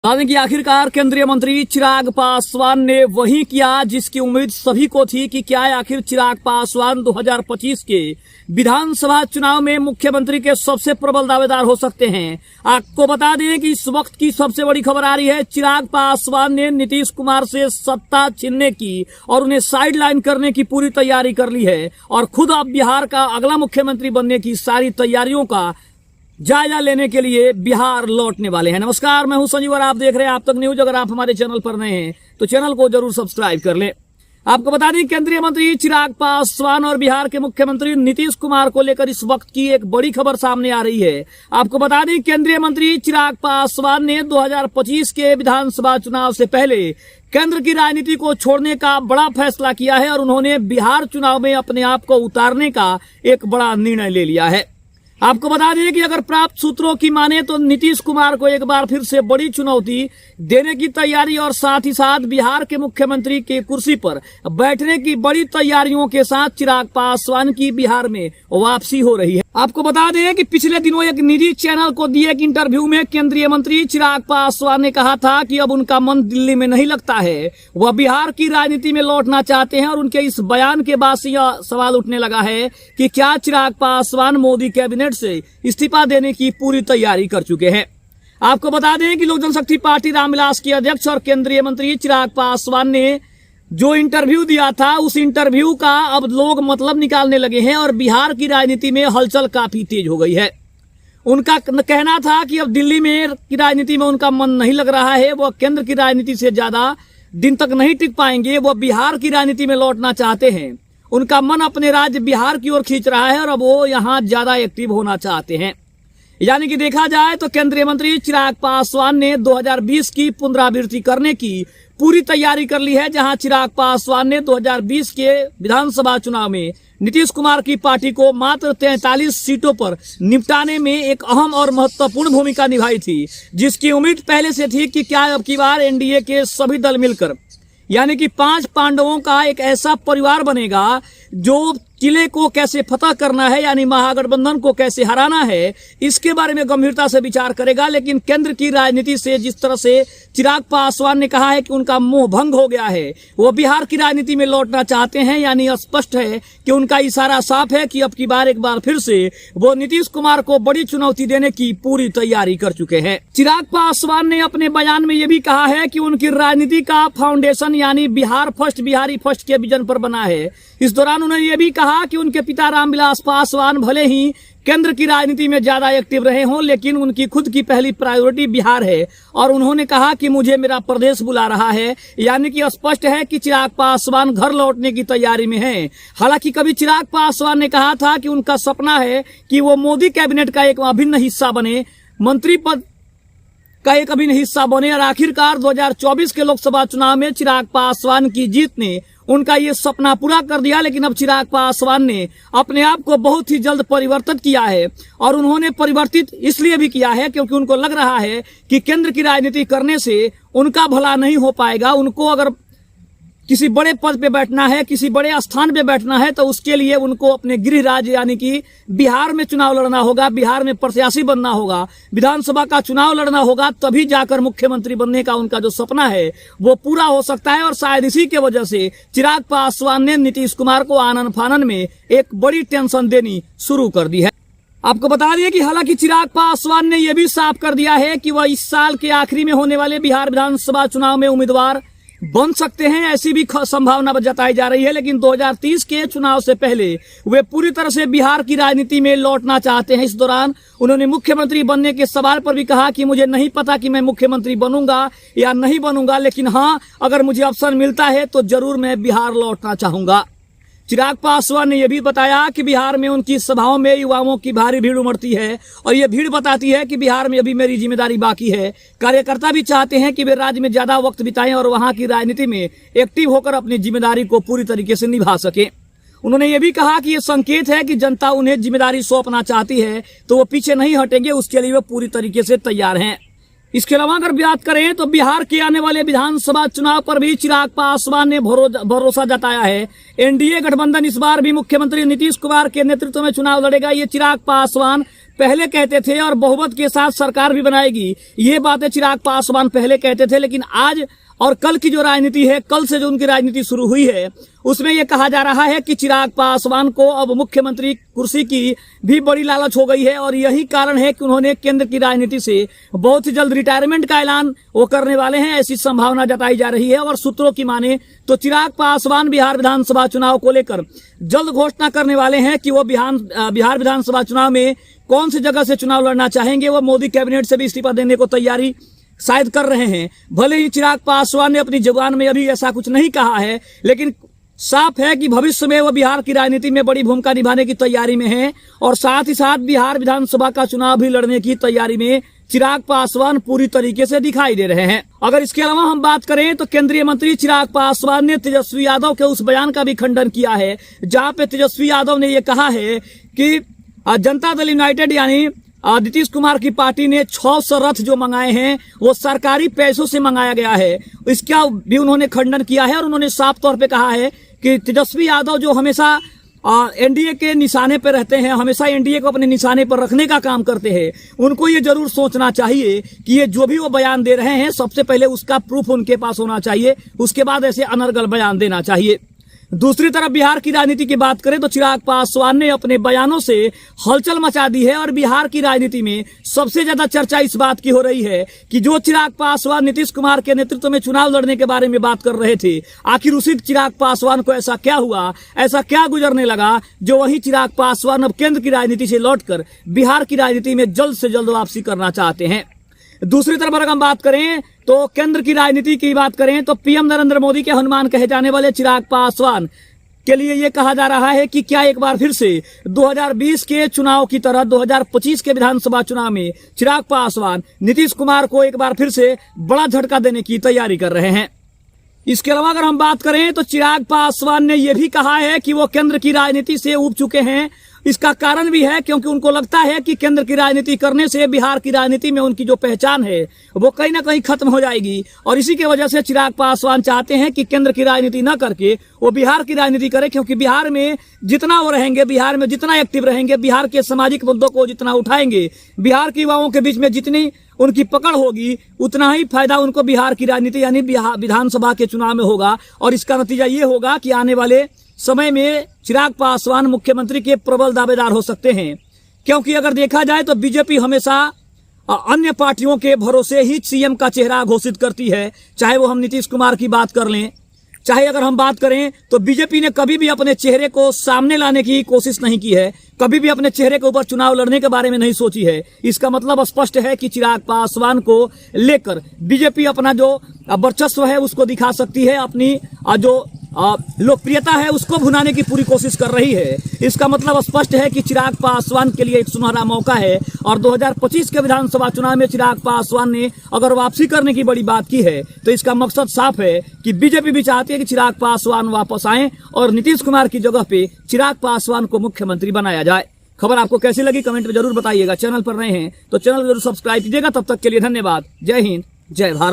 हालांकि आखिरकार केंद्रीय मंत्री चिराग पासवान ने वही किया जिसकी उम्मीद सभी को थी कि क्या आखिर चिराग पासवान 2025 के विधानसभा चुनाव में मुख्यमंत्री के सबसे प्रबल दावेदार हो सकते हैं। आपको बता दें कि इस वक्त की सबसे बड़ी खबर आ रही है, चिराग पासवान ने नीतीश कुमार से सत्ता छीनने की और उन्हें साइडलाइन करने की पूरी तैयारी कर ली है और खुद अब बिहार का अगला मुख्यमंत्री बनने की सारी तैयारियों का जायजा लेने के लिए बिहार लौटने वाले हैं। नमस्कार, मैं हूं संजीव और आप देख रहे हैं आप तक न्यूज। अगर आप हमारे चैनल पर नए हैं तो चैनल को जरूर सब्सक्राइब कर लें। आपको बता दें, केंद्रीय मंत्री चिराग पासवान और बिहार के मुख्यमंत्री नीतीश कुमार को लेकर इस वक्त की एक बड़ी खबर सामने आ रही है। आपको बता दें, केंद्रीय मंत्री चिराग पासवान ने 2025 के विधानसभा चुनाव से पहले केंद्र की राजनीति को छोड़ने का बड़ा फैसला किया है और उन्होंने बिहार चुनाव में अपने आप को उतारने का एक बड़ा निर्णय ले लिया है। आपको बता दें कि अगर प्राप्त सूत्रों की माने तो नीतीश कुमार को एक बार फिर से बड़ी चुनौती देने की तैयारी और साथ ही साथ बिहार के मुख्यमंत्री के कुर्सी पर बैठने की बड़ी तैयारियों के साथ चिराग पासवान की बिहार में वापसी हो रही है। आपको बता दें कि पिछले दिनों एक निजी चैनल को दिए एक इंटरव्यू में केंद्रीय मंत्री चिराग पासवान ने कहा था कि अब उनका मन दिल्ली में नहीं लगता है, वह बिहार की राजनीति में लौटना चाहते हैं। और उनके इस बयान के बाद से यह सवाल उठने लगा है कि क्या चिराग पासवान मोदी कैबिनेट से इस्तीफा देने की पूरी तैयारी कर चुके हैं। आपको बता दें कि लोक जनशक्ति पार्टी रामविलास के अध्यक्ष और केंद्रीय मंत्री चिराग पासवान ने जो इंटरव्यू दिया था, उस इंटरव्यू का अब लोग मतलब निकालने लगे हैं और बिहार की राजनीति में हलचल काफी तेज हो गई है। उनका कहना था कि अब दिल्ली में की राजनीति में उनका मन नहीं लग रहा है, वह केंद्र की राजनीति से ज्यादा दिन तक नहीं टिक पाएंगे, वह बिहार की राजनीति में लौटना चाहते हैं। उनका मन अपने राज्य बिहार की ओर खींच रहा है और अब वो यहाँ ज्यादा एक्टिव होना चाहते हैं। यानी कि देखा जाए तो केंद्रीय मंत्री चिराग पासवान ने 2020 की पुनरावृत्ति करने की पूरी तैयारी कर ली है, जहां चिराग पासवान ने 2020 के विधानसभा चुनाव में नीतीश कुमार की पार्टी को मात्र 43 सीटों पर निपटाने में एक अहम और महत्वपूर्ण भूमिका निभाई थी, जिसकी उम्मीद पहले से थी कि क्या अब की बार एनडीए के सभी दल मिलकर यानी कि 5 पांडवों का एक ऐसा परिवार बनेगा जो किले को कैसे फतह करना है, यानी महागठबंधन को कैसे हराना है, इसके बारे में गंभीरता से विचार करेगा। लेकिन केंद्र की राजनीति से जिस तरह से चिराग पासवान ने कहा है कि उनका मोह भंग हो गया है, वो बिहार की राजनीति में लौटना चाहते हैं। यानी स्पष्ट है कि उनका इशारा साफ है कि अब की बार एक बार फिर से वो नीतीश कुमार को बड़ी चुनौती देने की पूरी तैयारी कर चुके हैं। चिराग पासवान ने अपने बयान में ये भी कहा है कि उनकी राजनीति का फाउंडेशन यानी बिहार फर्स्ट, बिहारी फर्स्ट के विजन पर बना है। इस दौरान उन्होंने ये भी कहा कि उनके पिता रामविलास पासवान भले ही केंद्र की राजनीति में ज्यादा एक्टिव रहे हों, लेकिन उनकी खुद की पहली प्रायोरिटी बिहार है। और उन्होंने कहा कि मुझे मेरा प्रदेश बुला रहा है, यानी कि स्पष्ट है कि चिराग पासवान घर लौटने की तैयारी में हैं। हालांकि कभी चिराग पासवान ने कहा था कि उनका सपना है कि वो मोदी कैबिनेट का एक अभिन्न हिस्सा बने, मंत्री पद का एक अभिन्न हिस्सा बने। और आखिरकार 2024 के लोकसभा चुनाव में चिराग पासवान की जीत ने उनका ये सपना पूरा कर दिया। लेकिन अब चिराग पासवान ने अपने आप को बहुत ही जल्द परिवर्तित किया है और उन्होंने परिवर्तित इसलिए भी किया है क्योंकि उनको लग रहा है कि केंद्र की राजनीति करने से उनका भला नहीं हो पाएगा। उनको अगर किसी बड़े पद पे बैठना है, किसी बड़े स्थान पे बैठना है, तो उसके लिए उनको अपने गृह राज्य यानी कि बिहार में चुनाव लड़ना होगा, बिहार में प्रत्याशी बनना होगा, विधानसभा का चुनाव लड़ना होगा, तभी जाकर मुख्यमंत्री बनने का उनका जो सपना है वो पूरा हो सकता है। और शायद इसी के वजह से चिराग पासवान ने नीतीश कुमार को आनन फानन में एक बड़ी टेंशन देनी शुरू कर दी है। आपको बता दिए कि हालांकि चिराग पासवान ने यह भी साफ कर दिया है कि वह इस साल के आखिरी में होने वाले बिहार विधानसभा चुनाव में उम्मीदवार बन सकते हैं, ऐसी भी संभावना जताई जा रही है। लेकिन 2030 के चुनाव से पहले वे पूरी तरह से बिहार की राजनीति में लौटना चाहते हैं। इस दौरान उन्होंने मुख्यमंत्री बनने के सवाल पर भी कहा कि मुझे नहीं पता कि मैं मुख्यमंत्री बनूंगा या नहीं बनूंगा, लेकिन हाँ, अगर मुझे अवसर मिलता है तो जरूर मैं बिहार लौटना चाहूंगा। चिराग पासवान ने यह भी बताया कि बिहार में उनकी सभाओं में युवाओं की भारी भीड़ उमड़ती है और ये भीड़ बताती है कि बिहार में अभी मेरी जिम्मेदारी बाकी है। कार्यकर्ता भी चाहते हैं कि वे राज्य में ज्यादा वक्त बिताएं और वहां की राजनीति में एक्टिव होकर अपनी जिम्मेदारी को पूरी तरीके से निभा सके। उन्होंने ये भी कहा कि ये संकेत है कि जनता उन्हें जिम्मेदारी सौंपना चाहती है तो वो पीछे नहीं हटेंगे, उसके लिए वे पूरी तरीके से तैयार हैं। इसके अलावा अगर बात करें तो बिहार के आने वाले विधानसभा चुनाव पर भी चिराग पासवान ने भरोसा जताया है। एनडीए गठबंधन इस बार भी मुख्यमंत्री नीतीश कुमार के नेतृत्व में चुनाव लड़ेगा। ये चिराग पासवान पहले कहते थे और बहुमत के साथ सरकार भी बनाएगी, ये बातें चिराग पासवान पहले कहते थे। लेकिन आज और कल की जो राजनीति है, कल से जो उनकी राजनीति शुरू हुई है, उसमें यह कहा जा रहा है कि चिराग पासवान को अब मुख्यमंत्री कुर्सी की भी बड़ी लालच हो गई है और यही कारण है कि उन्होंने केंद्र की राजनीति से बहुत ही जल्द रिटायरमेंट का ऐलान वो करने वाले हैं, ऐसी संभावना जताई जा रही है। और सूत्रों की माने तो चिराग पासवान बिहार विधानसभा चुनाव को लेकर जल्द घोषणा करने वाले हैं कि वो बिहार विधानसभा चुनाव में कौन सी जगह से चुनाव लड़ना चाहेंगे। वो मोदी कैबिनेट से भी इस्तीफा देने को तैयारी शायद कर रहे हैं। भले ही चिराग पासवान ने अपनी जुबान में अभी ऐसा कुछ नहीं कहा है, लेकिन साफ है कि भविष्य में वो बिहार की राजनीति में बड़ी भूमिका निभाने की तैयारी में हैं और साथ ही साथ बिहार विधानसभा का चुनाव भी लड़ने की तैयारी में चिराग पासवान पूरी तरीके से दिखाई दे रहे हैं। अगर इसके अलावा हम बात करें तो केंद्रीय मंत्री चिराग पासवान ने तेजस्वी यादव के उस बयान का भी खंडन किया है, जहां पे तेजस्वी यादव ने यह कहा है कि जनता दल यूनाइटेड यानी नीतीश कुमार की पार्टी ने 600 रथ जो मंगाए हैं वो सरकारी पैसों से मंगाया गया है। इसका भी उन्होंने खंडन किया है और उन्होंने साफ तौर पे कहा है कि तेजस्वी यादव जो हमेशा एनडीए के निशाने पर रहते हैं, हमेशा एनडीए को अपने निशाने पर रखने का काम करते हैं, उनको ये जरूर सोचना चाहिए कि ये जो भी वो बयान दे रहे हैं सबसे पहले उसका प्रूफ उनके पास होना चाहिए, उसके बाद ऐसे अनर्गल बयान देना चाहिए। दूसरी तरफ बिहार की राजनीति की बात करें तो चिराग पासवान ने अपने बयानों से हलचल मचा दी है और बिहार की राजनीति में सबसे ज्यादा चर्चा इस बात की हो रही है कि जो चिराग पासवान नीतीश कुमार के नेतृत्व में चुनाव लड़ने के बारे में बात कर रहे थे, आखिर उसी चिराग पासवान को ऐसा क्या हुआ, ऐसा क्या गुजरने लगा जो वही चिराग पासवान अब केंद्र की राजनीति से लौटकर बिहार की राजनीति में जल्द से जल्द वापसी करना चाहते हैं। दूसरी तरफ अगर हम बात करें तो केंद्र की राजनीति की बात करें तो पीएम नरेंद्र मोदी के हनुमान कहे जाने वाले चिराग पासवान के लिए यह कहा जा रहा है कि क्या एक बार फिर से 2020 के चुनाव की तरह 2025 के विधानसभा चुनाव में चिराग पासवान नीतीश कुमार को एक बार फिर से बड़ा झटका देने की तैयारी कर रहे हैं। इसके अलावा अगर हम बात करें तो चिराग पासवान ने यह भी कहा है कि वो केंद्र की राजनीति से ऊब चुके हैं। इसका कारण भी है क्योंकि उनको लगता है कि केंद्र की राजनीति करने से बिहार की राजनीति में उनकी जो पहचान है वो कहीं ना कहीं खत्म हो जाएगी और इसी की वजह से चिराग पासवान चाहते हैं कि केंद्र की राजनीति न करके वो बिहार की राजनीति करे, क्योंकि बिहार में जितना वो रहेंगे, बिहार में जितना एक्टिव रहेंगे, बिहार के सामाजिक मुद्दों को जितना उठाएंगे, बिहार के युवाओं के बीच में जितनी उनकी पकड़ होगी, उतना ही फायदा उनको बिहार की राजनीति यानी विधानसभा के चुनाव में होगा। और इसका नतीजा ये होगा कि आने वाले समय में चिराग पासवान मुख्यमंत्री के प्रबल दावेदार हो सकते हैं, क्योंकि अगर देखा जाए तो बीजेपी हमेशा अन्य पार्टियों के भरोसे ही सीएम का चेहरा घोषित करती है। चाहे वो हम नीतीश कुमार की बात कर लें, चाहे अगर हम बात करें तो बीजेपी ने कभी भी अपने चेहरे को सामने लाने की कोशिश नहीं की है, कभी भी अपने चेहरे के ऊपर चुनाव लड़ने के बारे में नहीं सोची है। इसका मतलब स्पष्ट है कि चिराग पासवान को लेकर बीजेपी अपना जो वर्चस्व है उसको दिखा सकती है, अपनी जो लोकप्रियता है उसको भुनाने की पूरी कोशिश कर रही है। इसका मतलब स्पष्ट है कि चिराग पासवान के लिए एक सुनहरा मौका है और 2025 के विधानसभा चुनाव में चिराग पासवान ने अगर वापसी करने की बड़ी बात की है तो इसका मकसद साफ है कि बीजेपी भी चाहती है कि चिराग पासवान वापस आएं और नीतीश कुमार की जगह पे चिराग पासवान को मुख्यमंत्री बनाया जाए। खबर आपको कैसी लगी कमेंट में जरूर बताइएगा। चैनल पर नए हैं तो चैनल जरूर सब्सक्राइब कीजिएगा। तब तक के लिए धन्यवाद। जय हिंद, जय भारत।